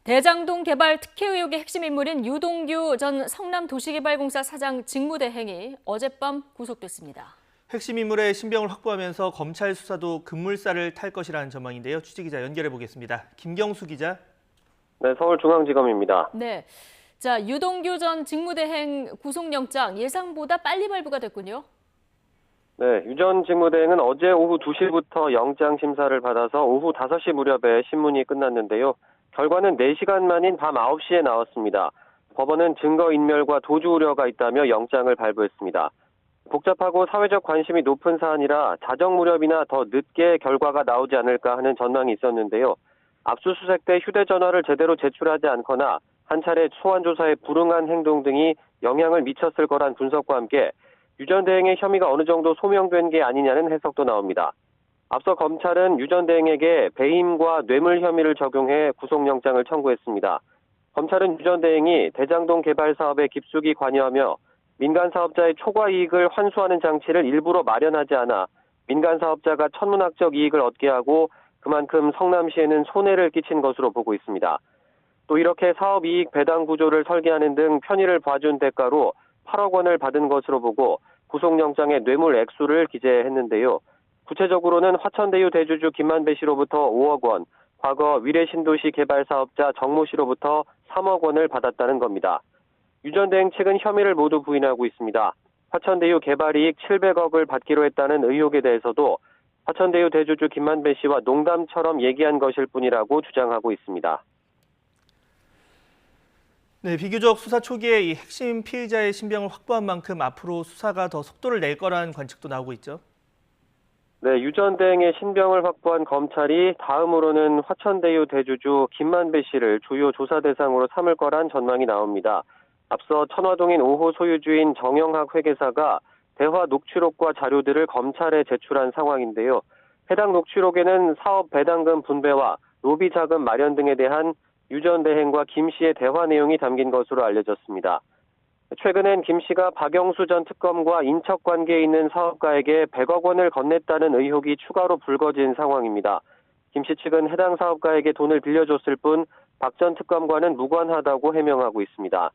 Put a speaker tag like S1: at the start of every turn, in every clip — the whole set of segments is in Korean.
S1: 대장동 개발 특혜 의혹의 핵심 인물인 유동규 전 성남도시개발공사 사장 직무대행이 어젯밤 구속됐습니다.
S2: 핵심 인물의 신병을 확보하면서 검찰 수사도 급물살을 탈 것이라는 전망인데요. 취재기자 연결해 보겠습니다. 김경수 기자.
S3: 네, 서울중앙지검입니다.
S1: 네, 자 유동규 전 직무대행 구속영장 예상보다 빨리 발부가 됐군요.
S3: 네, 유 전 직무대행은 어제 오후 2시부터 영장 심사를 받아서 오후 5시 무렵에 신문이 끝났는데요. 결과는 4시간 만인 밤 9시에 나왔습니다. 법원은 증거인멸과 도주 우려가 있다며 영장을 발부했습니다. 복잡하고 사회적 관심이 높은 사안이라 자정 무렵이나 더 늦게 결과가 나오지 않을까 하는 전망이 있었는데요. 압수수색 때 휴대전화를 제대로 제출하지 않거나 한 차례 소환조사에 불응한 행동 등이 영향을 미쳤을 거란 분석과 함께 유 전 대행의 혐의가 어느 정도 소명된 게 아니냐는 해석도 나옵니다. 앞서 검찰은 유 전 대행에게 배임과 뇌물 혐의를 적용해 구속영장을 청구했습니다. 검찰은 유 전 대행이 대장동 개발 사업에 깊숙이 관여하며 민간 사업자의 초과 이익을 환수하는 장치를 일부러 마련하지 않아 민간 사업자가 천문학적 이익을 얻게 하고 그만큼 성남시에는 손해를 끼친 것으로 보고 있습니다. 또 이렇게 사업 이익 배당 구조를 설계하는 등 편의를 봐준 대가로 8억 원을 받은 것으로 보고 구속영장의 뇌물 액수를 기재했는데요. 구체적으로는 화천대유 대주주 김만배 씨로부터 5억 원, 과거 위례신도시 개발 사업자 정모 씨로부터 3억 원을 받았다는 겁니다. 유 전 대행 측은 혐의를 모두 부인하고 있습니다. 화천대유 개발이익 700억을 받기로 했다는 의혹에 대해서도 화천대유 대주주 김만배 씨와 농담처럼 얘기한 것일 뿐이라고 주장하고 있습니다.
S2: 네, 비교적 수사 초기에 이 핵심 피의자의 신병을 확보한 만큼 앞으로 수사가 더 속도를 낼 거라는 관측도 나오고 있죠.
S3: 네, 유 전 대행의 신병을 확보한 검찰이 다음으로는 화천대유 대주주 김만배 씨를 주요 조사 대상으로 삼을 거란 전망이 나옵니다. 앞서 천화동인 5호 소유주인 정영학 회계사가 대화 녹취록과 자료들을 검찰에 제출한 상황인데요. 해당 녹취록에는 사업 배당금 분배와 로비 자금 마련 등에 대한 유 전 대행과 김 씨의 대화 내용이 담긴 것으로 알려졌습니다. 최근엔 김 씨가 박영수 전 특검과 인척 관계에 있는 사업가에게 100억 원을 건넸다는 의혹이 추가로 불거진 상황입니다. 김 씨 측은 해당 사업가에게 돈을 빌려줬을 뿐 박 전 특검과는 무관하다고 해명하고 있습니다.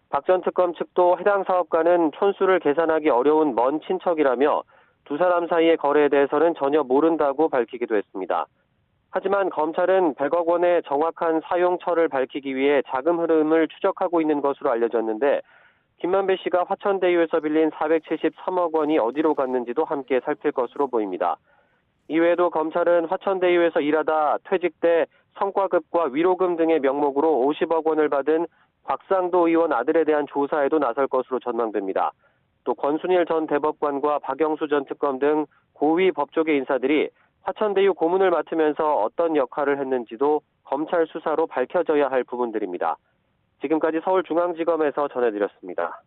S3: 박 전 특검 측도 해당 사업가는 촌수를 계산하기 어려운 먼 친척이라며 두 사람 사이의 거래에 대해서는 전혀 모른다고 밝히기도 했습니다. 하지만 검찰은 100억 원의 정확한 사용처를 밝히기 위해 자금 흐름을 추적하고 있는 것으로 알려졌는데 김만배 씨가 화천대유에서 빌린 473억 원이 어디로 갔는지도 함께 살필 것으로 보입니다. 이외에도 검찰은 화천대유에서 일하다 퇴직 때 성과급과 위로금 등의 명목으로 50억 원을 받은 곽상도 의원 아들에 대한 조사에도 나설 것으로 전망됩니다. 또 권순일 전 대법관과 박영수 전 특검 등 고위 법조계 인사들이 화천대유 고문을 맡으면서 어떤 역할을 했는지도 검찰 수사로 밝혀져야 할 부분들입니다. 지금까지 서울중앙지검에서 전해드렸습니다.